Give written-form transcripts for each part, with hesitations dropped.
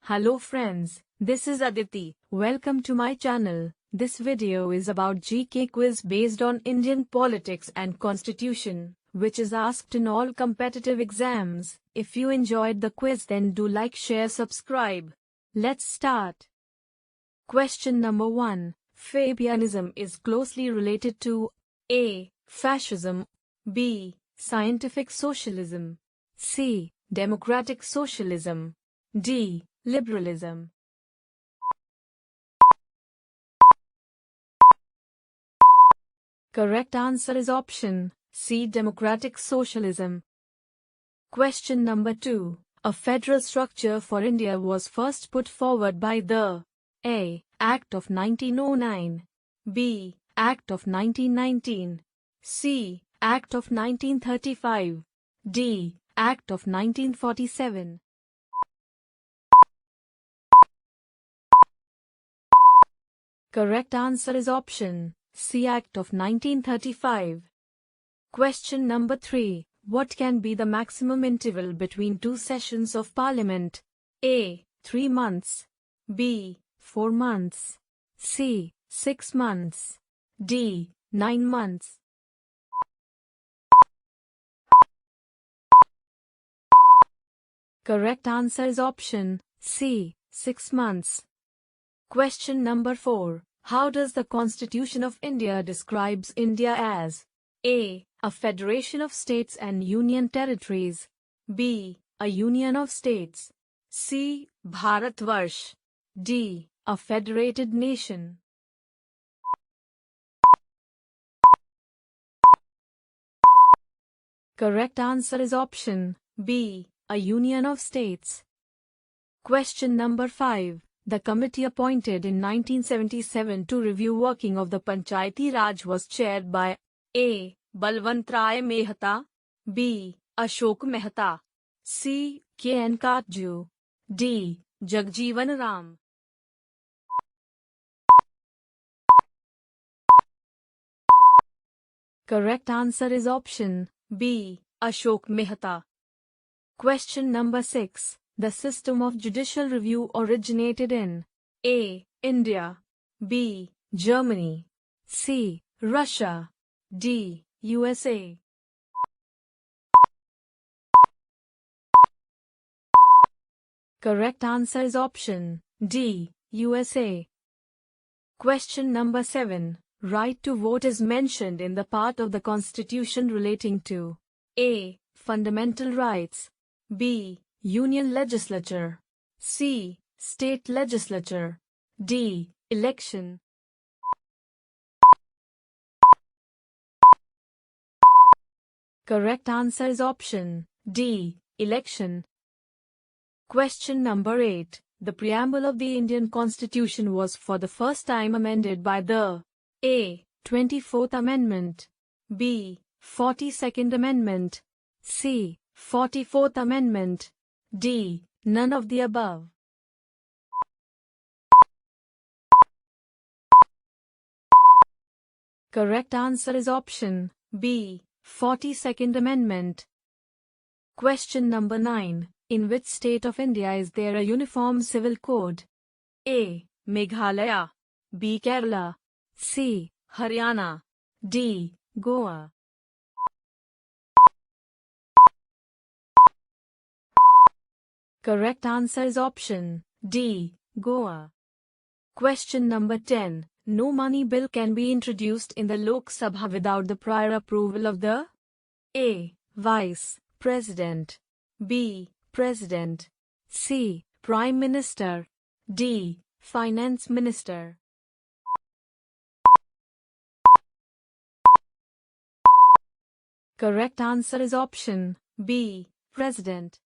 Hello friends, this is Aditi. Welcome to my channel. This video is about GK quiz based on Indian politics and constitution, which is asked in all competitive exams. If you enjoyed the quiz, then do like, share, subscribe. Let's start. Question number 1. Fabianism is closely related to A. Fascism, B. Scientific socialism, C. Democratic socialism, D. Liberalism. Correct answer is option C. Democratic socialism. Question number 2. A federal structure for India was first put forward by the A. Act of 1909, B. Act of 1919, C. Act of 1935, D. Act of 1947. Correct answer is option C. Act of 1935. Question number 3. What can be the maximum interval between two sessions of Parliament? A. 3 months, B. 4 months, C. 6 months, D. 9 months. Correct answer is option C. 6 months. Question number 4. How does the Constitution of India describes India as A. A federation of states and union territories, B. A union of states, C. Bharatvarsh, D. A federated nation. Correct answer is option B. A union of states. Question number 5. The committee appointed in 1977 to review working of the Panchayati Raj was chaired by A. Balwant Rai Mehta, B. Ashok Mehta, C. K.N. Katju, D. Jagjeevan Ram. Correct answer is option B. Ashok Mehta. Question number 6. The system of judicial review originated in A. India, B. Germany, C. Russia, D. USA. Correct answer is option D. USA. Question number 7. Right to vote is mentioned in the part of the Constitution relating to A. Fundamental rights, B. Union legislature, C. State legislature, D. Election. Correct answer is option D. Election. Question number 8. The preamble of the Indian Constitution was for the first time amended by the A. 24th Amendment, B. 42nd Amendment, C. 44th Amendment, D. None of the above. Correct answer is option B. 42nd Amendment. Question number 9. In which state of India is there a uniform civil code? A. Meghalaya, B. Kerala, C. Haryana, D. Goa. Correct answer is option D. Goa. Question number 10. No money bill can be introduced in the Lok Sabha without the prior approval of the A. Vice President, B. President, C. Prime Minister, D. Finance Minister. Correct answer is option B. President.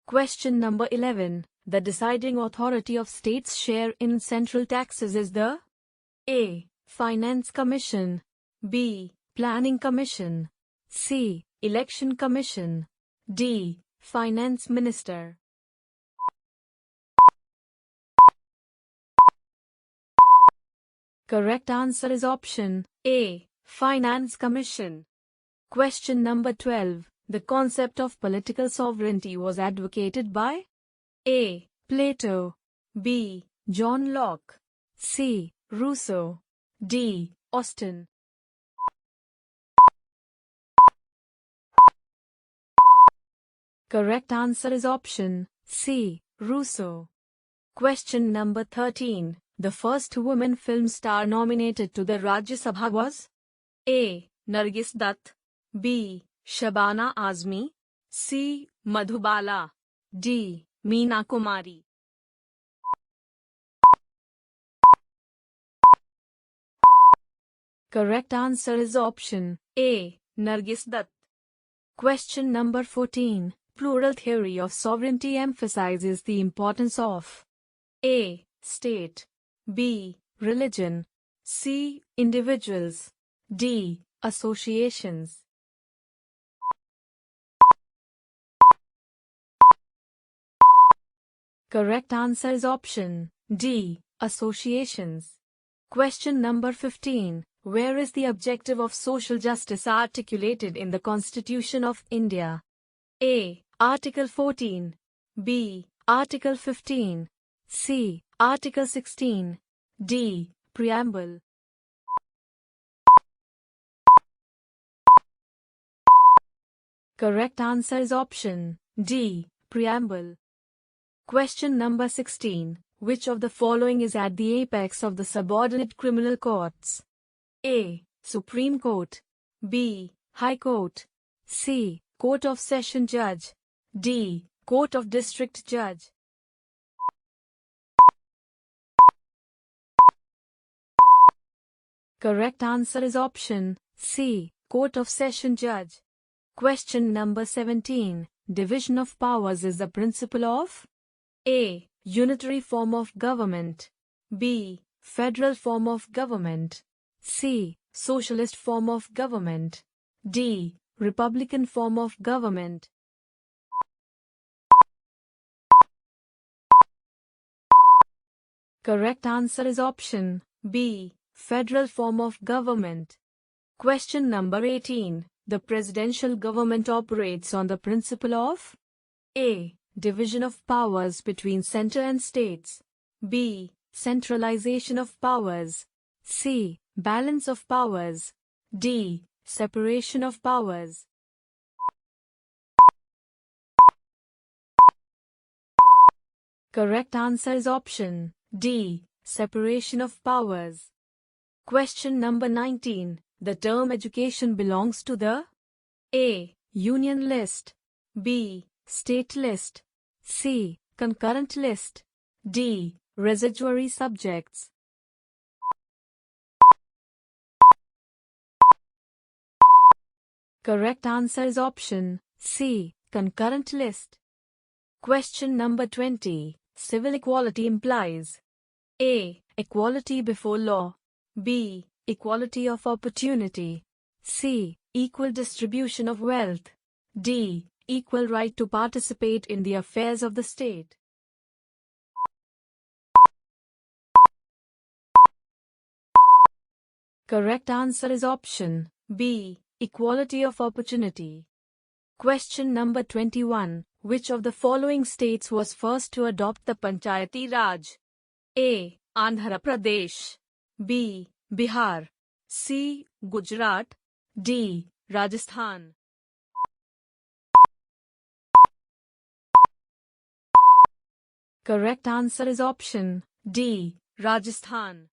Question number 11. The deciding authority of states' share in central taxes is the A. Finance Commission, B. Planning Commission, C. Election Commission, D. Finance Minister. Correct answer is option A. Finance Commission. Question number 12. The concept of political sovereignty was advocated by A. Plato. B. John Locke. C. Rousseau. D. Austin. Correct answer is option C. Rousseau. Question number 13. The first woman film star nominated to the Rajya Sabha was A. Nargis Dutt. B. Shabana Azmi. C. Madhubala. D. Meena Kumari. Correct answer is option A. Nargis Dutt. Question number 14. Plural theory of sovereignty emphasizes the importance of A. State. B. Religion. C. Individuals. D. Associations. Correct answer is option D. Associations. Question number 15. Where is the objective of social justice articulated in the Constitution of India? A. Article 14. B. Article 15. C. Article 16. D. Preamble. Correct answer is option D. Preamble. Question number 16. Which of the following is at the apex of the subordinate criminal courts? A. Supreme Court. B. High Court. C. Court of Session Judge. D. Court of District Judge. Correct answer is option C. Court of Session Judge. Question number 17. Division of powers is the principle of A. Unitary form of government. B. Federal form of government. C. Socialist form of government. D. Republican form of government. Correct answer is option B. Federal form of government. Question number 18. The presidential government operates on the principle of A. Division of powers between center and states. B. Centralization of powers. C. Balance of powers. D. Separation of powers. Correct answer is option D. Separation of powers. Question number 19. The term education belongs to the A. Union list. B. State list. C. Concurrent list. D. Residuary subjects. Correct answer is option C. Concurrent list. Question number 20. Civil equality implies A. Equality before law. B. Equality of opportunity. C. Equal distribution of wealth. D. Equal right to participate in the affairs of the state. Correct answer is option B. Equality of opportunity. Question number 21. Which of the following states was first to adopt the Panchayati Raj? A. Andhra Pradesh. B. Bihar. C. Gujarat. D. Rajasthan. Correct answer is option D. Rajasthan.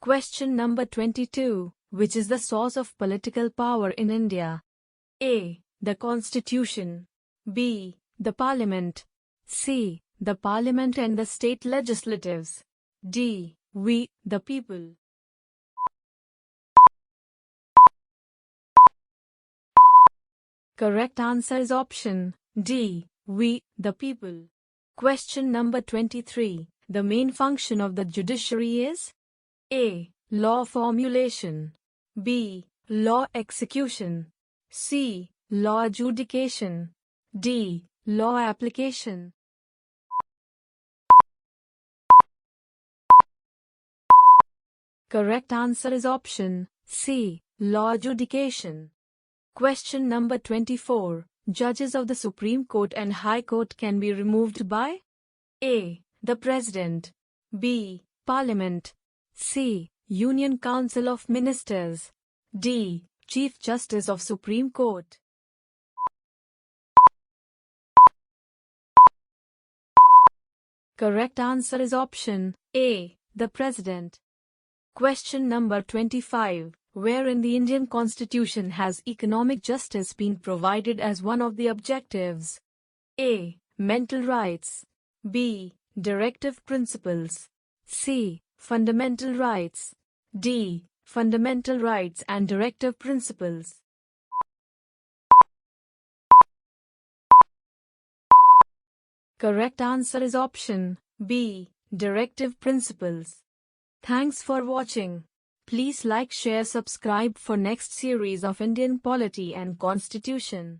Question number 22. Which is the source of political power in India? A. The Constitution. B. The Parliament. C. The Parliament and the state legislatives. D. We, the people. Correct answer is option D. We, the people. Question number 23. The main function of the judiciary is A. Law formulation. B. Law execution. C. Law adjudication. D. Law application. Correct answer is option C. Law adjudication. Question number 24. Judges of the Supreme Court and High Court can be removed by A. The President. B. Parliament. C. Union Council of Ministers. D. Chief Justice of Supreme Court. Correct answer is option A. The President. Question number 25. Where in the Indian Constitution has economic justice been provided as one of the objectives? A. Mental rights. B. Directive principles. C. Fundamental rights. D. Fundamental rights and directive principles. Correct answer is option B. Directive principles. Thanks for watching. Please like, share, subscribe for next series of Indian polity and constitution.